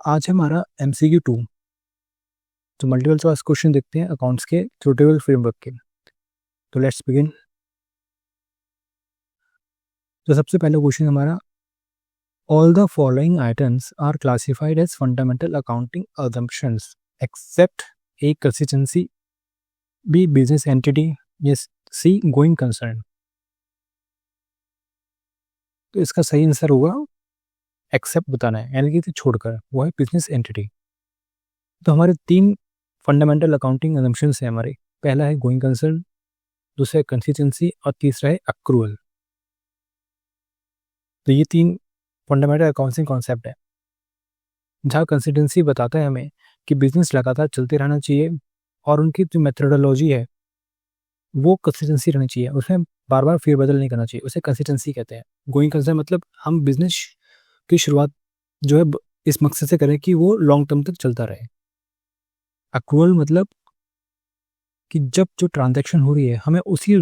आज है हमारा MCQ 2। तो मल्टीपल चॉइस क्वेश्चन देखते हैं अकाउंट्स के ट्यूटोरियल फ्रेमवर्क के। तो लेट्स बिगिन। तो सबसे पहला क्वेश्चन हमारा, all the following items are classified as fundamental accounting assumptions except A consistency, B business entity, yes C going concern. तो इसका सही आंसर होगा एक्सेप्ट बताना है, यानी कि छोड़कर, वो है बिजनेस एंटिटी। तो हमारे 3 फंडामेंटल अकाउंटिंग assumptions है हमारे। पहला है गोइंग कंसर्न, दूसरा है कंसिस्टेंसी और तीसरा है अक्रूवल। तो ये 3 फंडामेंटल अकाउंटिंग कॉन्सेप्ट है, जहाँ कंसिस्टेंसी बताता है हमें कि बिजनेस लगातार चलते रहना चाहिए और उनकी जो मेथोडोलॉजी है वो कंसिस्टेंसी रहनी चाहिए, उसमें बार बार फेरबदल नहीं करना चाहिए, उसे कंसिस्टेंसी कहते हैं। गोइंग कंसर्न मतलब हम बिजनेस की शुरुआत जो है इस मकसद से करें कि वो लॉन्ग टर्म तक चलता रहे। अक्रूवल मतलब कि जब जो ट्रांजैक्शन हो रही है हमें उसी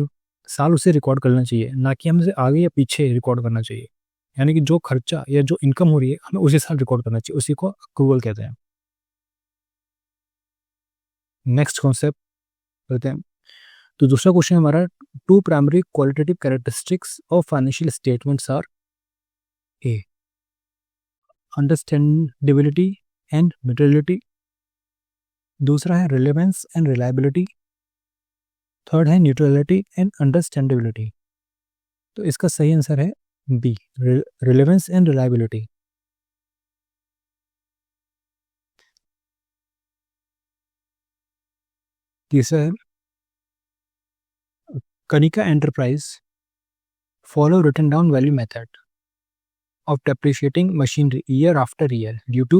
साल उसे रिकॉर्ड करना चाहिए, ना कि हमें आगे या पीछे रिकॉर्ड करना चाहिए। यानी कि जो खर्चा या जो इनकम हो रही है हमें उसी साल रिकॉर्ड करना चाहिए, उसी को अक्रूवल कहते हैं। नेक्स्ट कॉन्सेप्ट करते हैं। तो दूसरा क्वेश्चन हमारा, 2 primary qualitative characteristics of financial statements are A understandability and materiality, दूसरा है रिलेवेंस एंड रिलायबिलिटी, थर्ड है न्यूट्रलिटी एंड अंडरस्टैंडेबिलिटी। तो इसका सही आंसर है बी, रिलेवेंस एंड रिलायबिलिटी। तीसरा है, Kanika enterprise follow written down value method of depreciating machinery year after year due to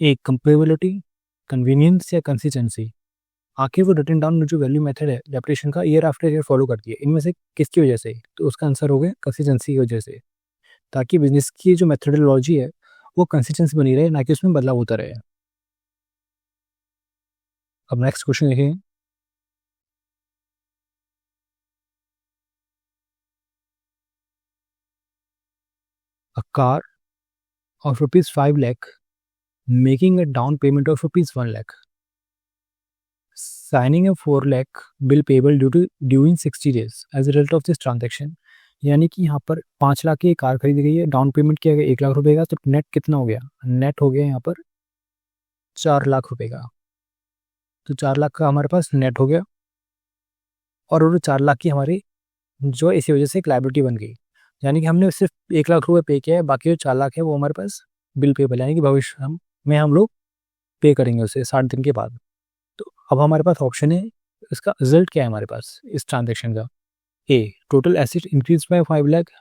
a comparability, convenience या consistency। आखिर वो रिटन डाउन जो वैल्यू मेथड है डेप्रिसिएशन का ईयर आफ्टर ईयर फॉलो करती है, इनमें से किसकी वजह से? तो उसका आंसर हो गया कंसिस्टेंसी की वजह से, ताकि बिजनेस की जो मेथडोलॉजी है वो कंसिस्टेंसी बनी रहे, ना कि उसमें बदलाव होता रहे। अब नेक्स्ट क्वेश्चन देखिए। A car of rupees 5 lakh making a down payment of rupees 1 lakh, signing a 4 lakh bill payable due in 60 days as a result of this transaction। यानी कि यहाँ पर 5 लाख की कार खरीदी गई है, डाउन पेमेंट किया गया 1 लाख रुपए का, तो नेट कितना हो गया? नेट हो गया यहाँ पर 4 लाख रुपए का। तो 4 लाख का हमारे पास नेट हो गया, और वो 4 लाख की हमारी जो इसी वजह से एक लाइबिलिटी बन गई। यानी कि हमने सिर्फ 1 लाख रुपए पे किया है, बाकी जो 4 लाख है वो हमारे पास बिल पेबल है, यानी कि भविष्य में हम लोग पे करेंगे उसे 60 दिन के बाद। तो अब हमारे पास ऑप्शन है, इसका रिजल्ट क्या है हमारे पास इस ट्रांजेक्शन का? A total asset increase by 5 lakh,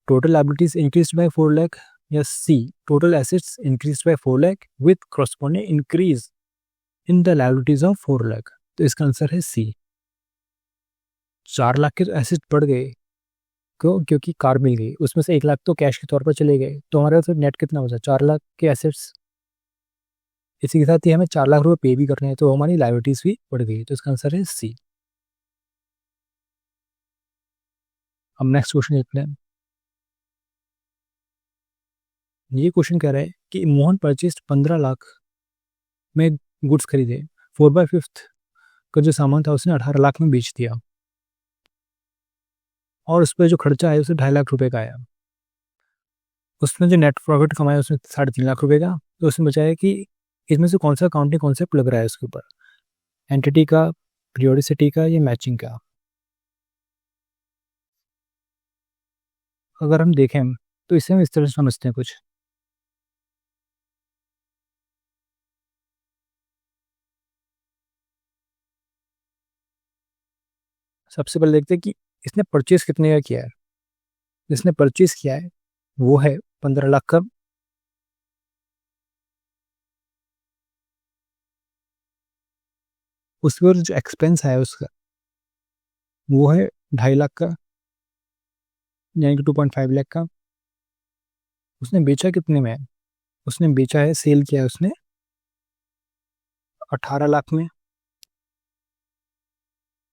total liabilities increase by 4 lakh, या C total assets increase by 4 lakh with corresponding increase in the liabilities of 4 lakh. तो इसका आंसर है सी, 4 लाख के एसेट बढ़ गए। क्यों? क्योंकि कार मिल गई, उसमें से 1 लाख तो कैश के तौर पर चले गए, तो हमारे पास नेट कितना बचा? 4 लाख के एसेट्स। इसी के साथ ही हमें 4 लाख रुपए पे भी करने हैं, तो हमारी लायबिलिटीज भी बढ़ गई। तो इसका आंसर है सी। अब नेक्स्ट क्वेश्चन देखते हैं। ये क्वेश्चन कह रहा है कि मोहन परचेज 15 लाख में गुड्स खरीदे, 4/5 का जो सामान था उसने 18 लाख में बेच दिया, और उस पर जो खर्चा है उसे 2.5 लाख रुपए का आया। उसने जो नेट प्रॉफिट कमाया उसने 3.5 लाख रुपए का। तो उसने बचाया कि इसमें से कौन सा अकाउंटिंग कॉन्सेप्ट लग रहा है उसके ऊपर, एंटिटी का, पीरियोडिसिटी का, या मैचिंग का। अगर हम देखें तो इसे हम इस तरह से समझते हैं कुछ। सबसे पहले देखते हैं कि इसने परचेज कितने का किया है। जिसने परचेज किया है वो है 15 लाख का, उसके ऊपर जो एक्सपेंस है उसका वो है 2.5 लाख का, यानी कि 2.5 लाख का। उसने बेचा कितने में है? उसने बेचा है, सेल किया है उसने 18 लाख में।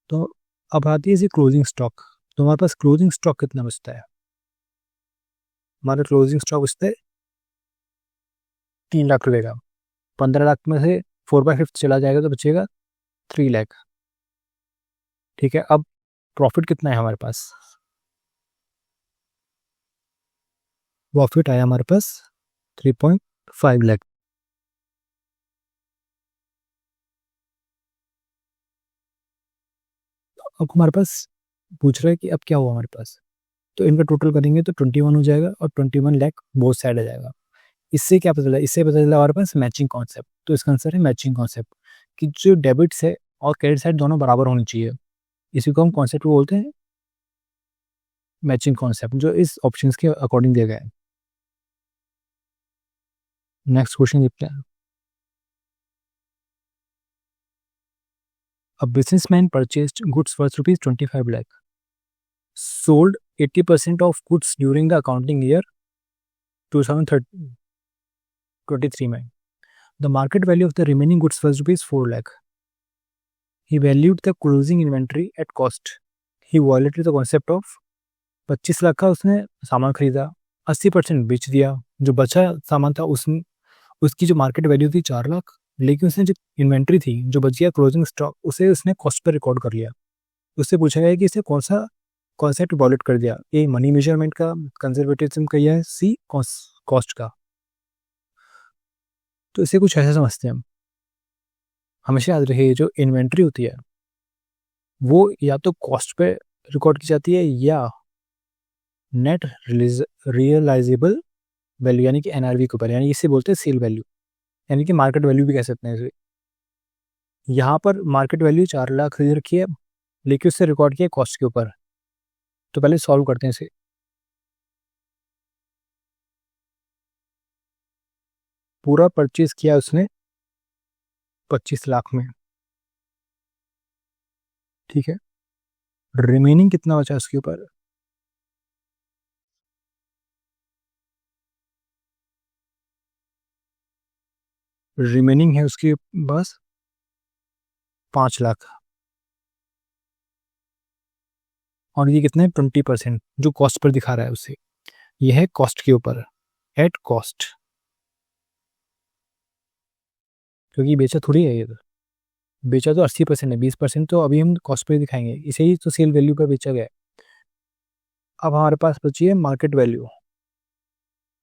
तो अब आती है इसी क्लोजिंग स्टॉक। तो हमारे पास क्लोजिंग स्टॉक कितना बचता है? हमारा क्लोजिंग स्टॉक बचता है 3 लाख रुपए का। 15 लाख में से 4/5 चला जाएगा तो बचेगा 3 लाख। ठीक है, अब प्रॉफिट कितना है हमारे पास? प्रॉफिट आया हमारे पास 3.5 लाख। अब हमारे पास पूछ रहा है कि अब क्या हुआ हमारे पास, तो इनका टोटल करेंगे तो 21 हो जाएगा और 21 लाख बोथ साइड आ जाएगा। इससे क्या पता चला? इससे पता चला हमारे पास मैचिंग कॉन्सेप्ट। तो इसका आंसर है मैचिंग कॉन्सेप्ट, कि जो डेबिट्स है और क्रेडिट साइड दोनों बराबर होनी चाहिए। इसी को हम कॉन्सेप्ट बोलते हैं मैचिंग कॉन्सेप्ट, जो इस ऑप्शंस के अकॉर्डिंग दिया गया है। नेक्स्ट क्वेश्चन देखते हैं। A businessman purchased goods worth rupees 25 lakh, sold 80% of goods during the accounting year 2023 में. The market value of the remaining goods was rupees 4 lakh. He valued the closing inventory at cost. He violated the concept of 25 lakh का उसने सामान खरीदा, 80% बेच दिया, जो बचा सामान था उसकी जो मार्केट वैल्यू थी 4 लाख, लेकिन उसने जो इन्वेंट्री थी, जो बच गया क्लोजिंग स्टॉक, उसे उसने कॉस्ट पर रिकॉर्ड कर लिया। उससे पूछा गया कि इसे कौन सा कॉन्सेप्ट वॉलेट कर दिया? ए मनी मेजरमेंट का, कंजर्वेटिज्म का, या सी कॉस्ट का। तो इसे कुछ ऐसा समझते हैं हम। हमेशा याद रहे, जो इन्वेंट्री होती है वो या तो कॉस्ट पे रिकॉर्ड की जाती है या नेट रियलाइजेबल वैल्यू यानी कि एनआरवी के ऊपर, यानी इसे बोलते हैं सेल वैल्यू, यानी कि मार्केट वैल्यू भी कह सकते हैं इसे। यहाँ पर मार्केट वैल्यू 4 लाख खरीद रखी है, लेकिन उससे रिकॉर्ड किया कॉस्ट के ऊपर। तो पहले सॉल्व करते हैं इसे। पूरा परचेज किया उसने 25 लाख में, ठीक है। रिमेनिंग कितना बचा उसके ऊपर? रिमेनिंग है उसके पास 5 लाख, और ये कितने 20% जो कॉस्ट पर दिखा रहा है उसे, यह है कॉस्ट के ऊपर, एट कॉस्ट, क्योंकि बेचा थोड़ी है ये, तो बेचा तो 80% है, 20% तो अभी हम कॉस्ट पर दिखाएंगे, इसे ही तो सेल वैल्यू पर बेचा गया है। अब हमारे पास बची है मार्केट वैल्यू,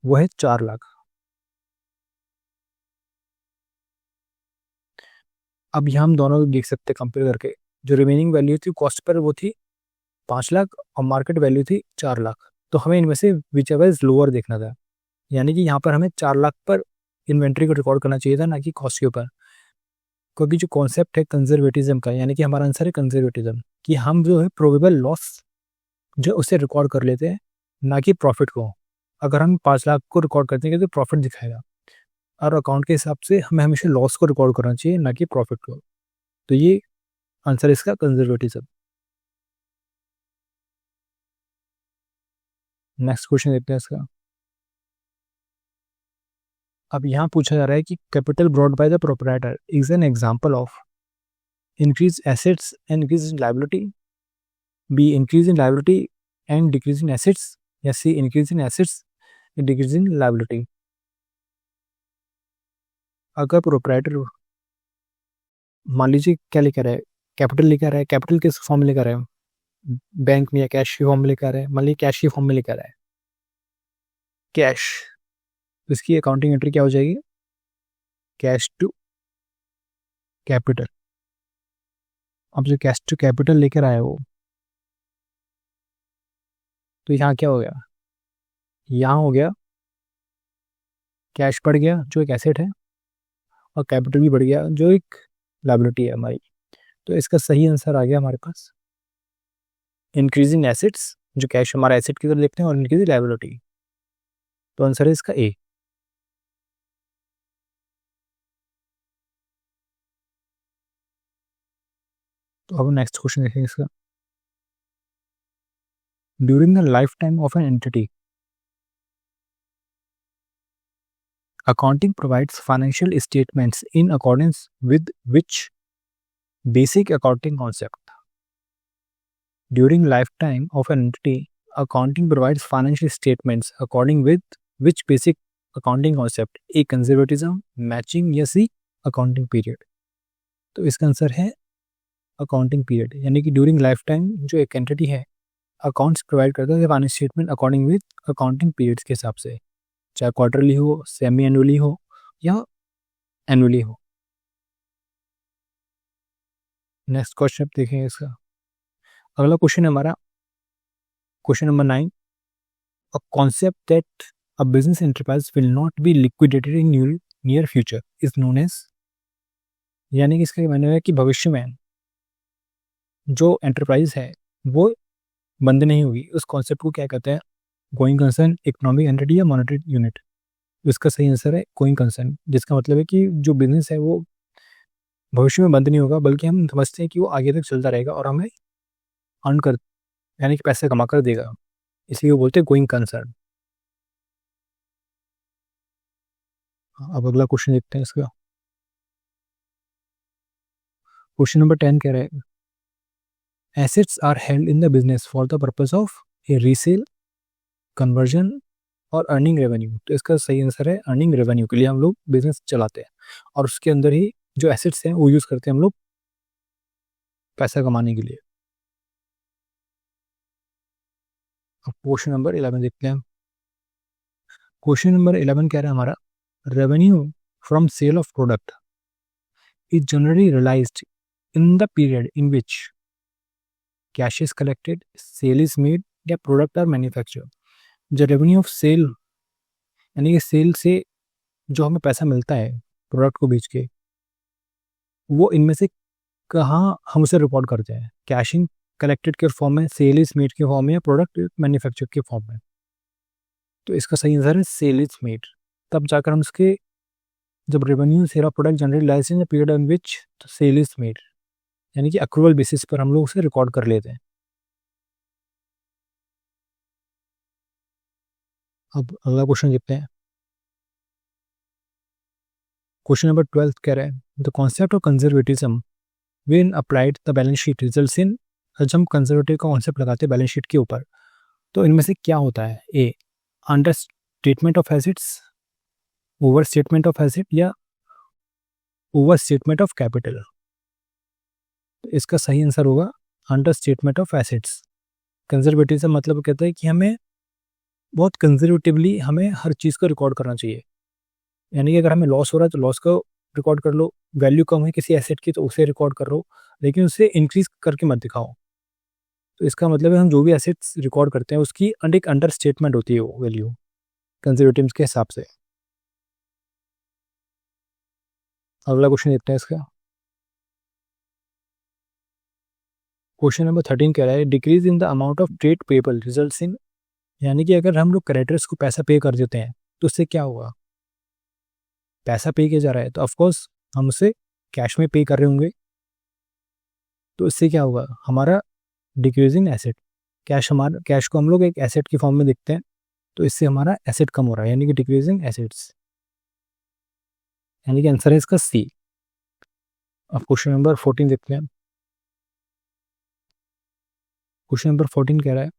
वो है 4 लाख। अब यहाँ हम दोनों देख सकते हैं कंपेयर करके, जो रिमेनिंग वैल्यू थी कॉस्ट पर वो थी 5 लाख और मार्केट वैल्यू थी 4 लाख। तो हमें इनमें से विच एवर इज लोअर देखना था, यानी कि यहाँ पर हमें 4 लाख पर इन्वेंट्री को रिकॉर्ड करना चाहिए था, ना कि कॉस्ट के ऊपर। क्योंकि जो कॉन्सेप्ट है कंजर्वेटिज्म का, यानी कि हमारा आंसर है कंजर्वेटिज्म, कि हम जो है प्रोबेबल लॉस जो उसे रिकॉर्ड कर लेते हैं, ना कि प्रॉफिट को। अगर हम 5 लाख को रिकॉर्ड करते हैं तो प्रॉफिट दिखाएगा, और अकाउंट के हिसाब से हमें हमेशा लॉस को रिकॉर्ड करना चाहिए, ना कि प्रॉफिट को। तो ये आंसर इसका कंजर्वेटिज्म। नेक्स्ट क्वेश्चन देखते हैं इसका। अब यहाँ पूछा जा रहा है कि capital brought by the proprietor is an example of increase assets and increase in liability, B increase in liability and decrease in assets, या C increase in assets and decrease in liability. अगर proprietor मान लीजिए क्या लेकर है, capital लेकर है, capital किस फॉर्म में लेकर है, बैंक में या कैश के फॉर्म में लेकर है, मान लीजिए कैश के फॉर्म में लेकर है, कैश, तो इसकी अकाउंटिंग एंट्री क्या हो जाएगी? Cash to capital. अब जो कैश टू कैपिटल लेकर आया वो, तो यहाँ क्या हो गया? यहाँ हो गया कैश बढ़ गया जो एक एसेट है, और कैपिटल भी बढ़ गया जो एक लायबिलिटी है हमारी। तो इसका सही आंसर आ गया हमारे पास इंक्रीज इन एसेट्स, जो कैश हमारा एसेट की तरह देखते हैं, और इंक्रीज इन लायबिलिटी। तो आंसर है इसका ए। तो अब नेक्स्ट क्वेश्चन देखेंगे इसका। During the life time of an entity, accounting provides financial statements in accordance with which basic accounting concept? During lifetime of an entity, accounting provides financial statements according with which basic accounting concept, A conservatism, matching या सी accounting period. तो इसका answer है accounting period, यानी कि during life time जो एक entity है accounts provide करता है finance statement according with accounting periods के हिसाब से, चाहे क्वार्टरली हो, सेमी एनुअली हो या एनुअली हो। नेक्स्ट क्वेश्चन देखेंगे इसका। अगला क्वेश्चन है हमारा question number 9, a concept that a business enterprise will not be liquidated in near future is known as, यानी कि इसका मानना है कि भविष्य में जो एंटरप्राइज है वो बंद नहीं होगी, उस कॉन्सेप्ट को क्या कहते हैं? गोइंग कंसर्न, इकोनॉमिक एंटिटी या मॉनेटरी यूनिट। इसका सही आंसर है गोइंग कंसर्न, जिसका मतलब है कि जो बिजनेस है वो भविष्य में बंद नहीं होगा, बल्कि हम समझते हैं कि वो आगे तक चलता रहेगा और हमें अर्न कर, यानी कि पैसे कमा कर देगा, इसलिए वो बोलते हैं गोइंग कंसर्न। अब अगला क्वेश्चन देखते हैं इसका। क्वेश्चन नंबर 10 कह रहा है, assets are held in the business for the purpose of a resale, conversion और अर्निंग रेवेन्यू। तो इसका सही आंसर है अर्निंग रेवेन्यू के लिए हम लोग बिजनेस चलाते हैं और उसके अंदर ही जो एसेट्स हैं वो यूज़ करते हैं हम लोग पैसा कमाने के लिए। अब क्वेश्चन नंबर 11 देखते हैं। क्वेश्चन नंबर 11 कह रहा है हमारा, revenue from sale of product is generally realised in the period in which cash is collected, sale is made या प्रोडक्ट आर मैन्युफैक्चर। जो रेवेन्यू ऑफ सेल, यानी कि सेल से जो हमें पैसा मिलता है प्रोडक्ट को बेच के, वो इनमें से कहाँ हम उसे रिकॉर्ड करते हैं? कैशिंग कलेक्टेड के फॉर्म में, सेल इज मेड के फॉर्म में या प्रोडक्ट मैन्युफैक्चर के फॉर्म में। तो इसका सही आंसर है सेल इज मेड। तब जाकर हम उसके, जब revenue sale of product generally realised in the period in which sale is made, यानी कि अक्रूवल बेसिस पर हम लोग उसे रिकॉर्ड कर लेते हैं। अब अगला क्वेश्चन देखते हैं। क्वेश्चन नंबर 12 कह रहा है, the concept of conservatism when applied the balance sheet results in. जब हम कंजर्वेटिव का कॉन्सेप्ट लगाते हैं बैलेंस शीट के ऊपर, तो इनमें से क्या होता है? A understatement of assets, overstatement of asset या ओवर स्टेटमेंट ऑफ कैपिटल। इसका सही आंसर होगा understatement of assets. Conservatism मतलब कहता है कि हमें बहुत कंजर्वेटिवली हमें हर चीज़ को रिकॉर्ड करना चाहिए, यानी कि अगर हमें लॉस हो रहा है तो लॉस को रिकॉर्ड कर लो, वैल्यू कम है किसी एसेट की तो उसे रिकॉर्ड कर लो, लेकिन उसे इंक्रीज करके मत दिखाओ। तो इसका मतलब है हम जो भी एसेट्स रिकॉर्ड करते हैं उसकी एक अंडर स्टेटमेंट होती है वो वैल्यू कंजर्वेटिव्स के हिसाब से। अगला क्वेश्चन देखते हैं इसका। क्वेश्चन नंबर 13 कह रहा है, decrease in the amount of trade payable results in, यानी कि अगर हम लोग क्रेडिटर्स को पैसा पे कर देते हैं तो उससे क्या होगा? पैसा पे किया जा रहा है तो ऑफकोर्स हम उसे कैश में पे कर रहे होंगे, तो इससे क्या होगा? हमारा डिक्रीजिंग एसेट, कैश को हम लोग एक एसेट की फॉर्म में देखते हैं, तो इससे हमारा एसेट कम हो रहा है, यानी कि डिक्रीजिंग एसेट्स, यानी कि आंसर है इसका सी। अब क्वेश्चन नंबर 14 देखते हैं। क्वेश्चन नंबर 14 कह रहा है,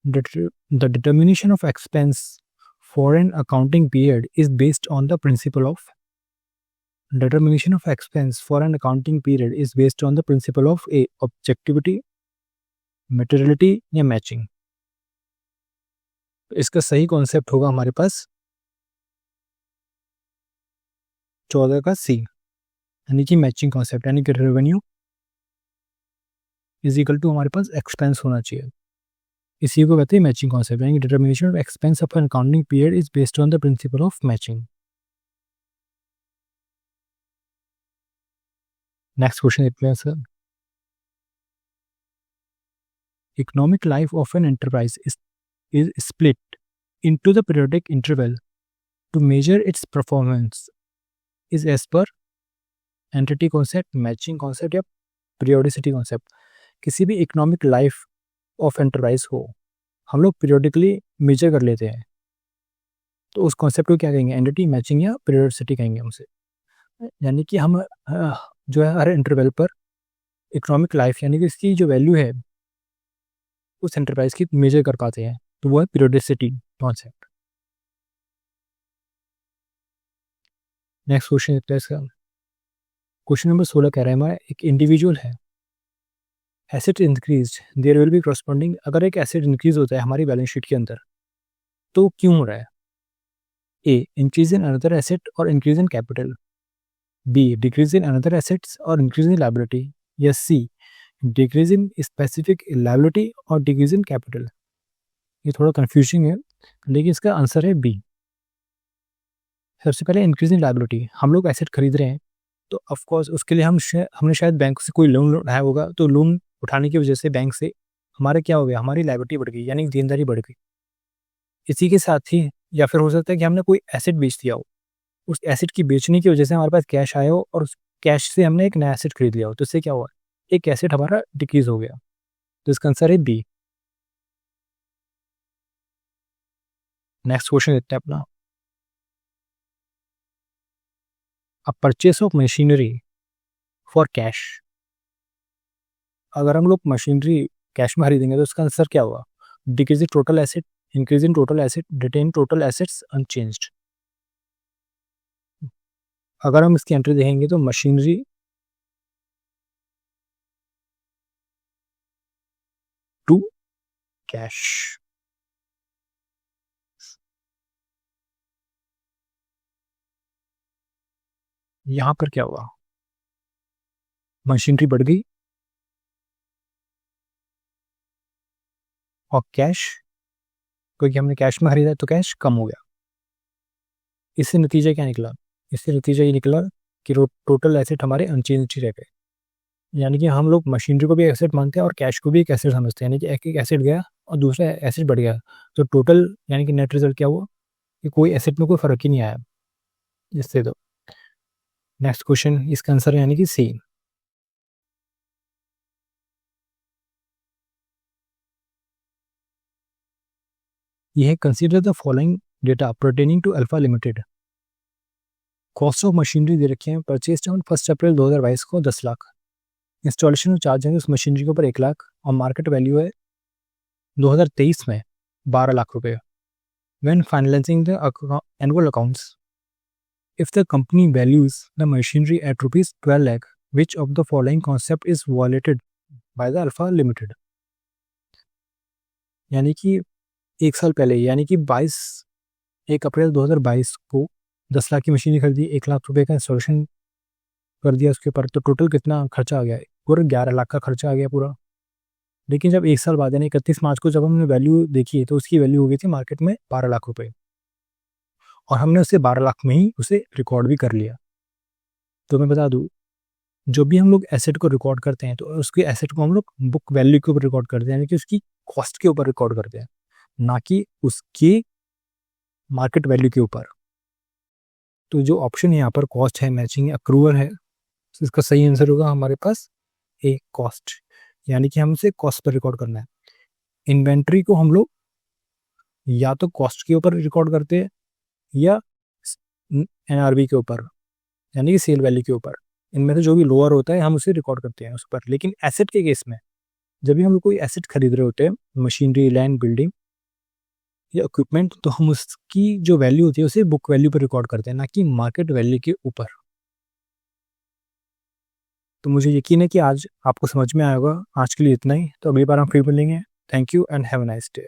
the determination of expense for an accounting period is based on the principle of. Determination of expense for an accounting period is based on the principle of A objectivity, materiality या matching. इसका सही concept होगा हमारे पास 14 का सी, यानी कि matching concept, यानी कि रेवेन्यू इज इक्वल टू हमारे पास एक्सपेंस होना चाहिए। इसी को कहते हैं मैचिंग कॉन्सेप्ट, यानी कि determination of expense of an accounting period is based on the principle of matching. Next question देखते हैं sir. Economic life of an enterprise is split into the periodic interval to measure its performance is as per entity concept, matching concept या periodicity concept। किसी भी economic life of enterprise को हम लोग periodically major कर लेते हैं, तो उस कॉन्सेप्ट को क्या कहेंगे? एंटिटी, मैचिंग या पीरियोडिसिटी कहेंगे हम उसे। यानी कि हम जो है हर इंटरवल पर इकोनॉमिक लाइफ, यानी कि इसकी जो वैल्यू है उस एंटरप्राइज की मेजर कर पाते हैं, तो वो है पीरियोडिसिटी कॉन्सेप्ट। नेक्स्ट क्वेश्चन देखते हैं इसका। क्वेश्चन नंबर 16 कह रहा है हमारा, एक इंडिविजुअल है, asset increase their will be corresponding. अगर एक एसेट इंक्रीज होता है हमारी बैलेंस शीट के अंदर तो क्यों हो रहा है? A, increase in another asset और increase in capital. B, decrease in another assets और इंक्रीज इन लायबिलिटी। या C, decrease in specific liability और डिक्रीज इन कैपिटल। ये थोड़ा कंफ्यूजिंग है लेकिन इसका आंसर है बी। सबसे पहले इंक्रीज इन लायबिलिटी, हम लोग एसेट खरीद रहे हैं तो ऑफ कोर्स उसके लिए हमने शायद बैंक से कोई लोन उठाया होगा, तो लोन उठाने की वजह से बैंक से हमारा क्या हो गया, हमारी लायबिलिटी बढ़ गई, यानी देनदारी बढ़ गई। इसी के साथ ही या फिर हो सकता है कि हमने कोई एसेट बेच दिया हो, उस एसेट की बेचने की वजह से हमारे पास कैश आया हो और उस कैश से हमने एक नया एसेट खरीद लिया हो, तो इससे क्या हुआ, एक एसेट हमारा डिक्रीज हो गया। तो इसका आंसर है बी। नेक्स्ट क्वेश्चन देखते हैं अपना, अ purchase of machinery for cash. अगर हम लोग मशीनरी कैश में खरीदेंगे तो इसका आंसर क्या होगा? Decrease in total asset, increase in total asset, retain total assets unchanged. अगर हम इसकी एंट्री देखेंगे तो मशीनरी टू कैश। यहां पर क्या हुआ, मशीनरी बढ़ गई और कैश, क्योंकि हमने कैश में खरीदा तो कैश कम हो गया। इससे नतीजा क्या निकला? इससे नतीजा ये निकला कि टोटल एसेट हमारे अनचेंज ही रह गए। यानी कि हम लोग मशीनरी को भी एसेट मानते हैं और कैश को भी एक एसेट समझते हैं, यानी कि एक एसेट गया और दूसरा एसेट बढ़ गया, तो टोटल यानी कि नेट रिजल्ट क्या हुआ कि कोई एसेट में कोई फर्क ही नहीं आया जिससे। तो नेक्स्ट क्वेश्चन, इसका आंसर है यानी कि सी। यह है, consider the following data pertaining to Alpha Limited. Cost of machinery दे रखे हैं, परचेज ऑन 1 अप्रैल 2022 को 10 लाख, इंस्टॉलेशन चार्ज है उस मशीनरी के ऊपर 1 लाख और मार्केट वैल्यू है 2023 में 12 लाख रुपए। When finalising the annual accounts, if the company values the machinery at rupees 12 lakh, which of the following concept is violated by the Alpha Limited? यानी कि 1 साल पहले यानी कि 1 अप्रैल 2022 को 10 लाख की मशीनरी खरीदी, 1 लाख रुपए का इंस्टॉलेशन कर दिया उसके ऊपर, तो टोटल कितना खर्चा आ गया? पूरा 11 लाख का खर्चा आ गया पूरा। लेकिन जब 1 साल बाद यानी 31 मार्च को जब हमने वैल्यू देखी तो उसकी वैल्यू हो गई थी मार्केट में 12 लाख रुपए, और हमने उसे 12 लाख में ही उसे रिकॉर्ड भी कर लिया। तो मैं बता दूं, जो भी हम लोग एसेट को रिकॉर्ड करते हैं तो उसके एसेट को हम लोग बुक वैल्यू के ऊपर रिकॉर्ड करते हैं, यानी कि उसकी कॉस्ट के ऊपर रिकॉर्ड करते हैं, ना कि उसके मार्केट वैल्यू के ऊपर। तो जो ऑप्शन यहाँ पर कॉस्ट है, मैचिंग अक्रूवल है, तो इसका सही आंसर होगा हमारे पास ए, कॉस्ट। यानी कि हम उसे कॉस्ट पर रिकॉर्ड करना है। इन्वेंट्री को हम लोग या तो कॉस्ट के ऊपर रिकॉर्ड करते हैं या एनआरवी के ऊपर, यानी कि सेल वैल्यू के ऊपर। इनमें से जो भी लोअर होता है हम उसे रिकॉर्ड करते हैं उस पर। लेकिन एसेट के केस में जब भी हम लोग कोई एसेट खरीद रहे होते हैं, मशीनरी, लैंड, बिल्डिंग या इक्विपमेंट, तो हम उसकी जो वैल्यू होती है उसे बुक वैल्यू पर रिकॉर्ड करते हैं, ना कि मार्केट वैल्यू के ऊपर। तो मुझे यकीन है कि आज आपको समझ में आएगा। आज के लिए इतना ही, तो अगली बार हम फिर मिलेंगे। Thank you and have a nice day.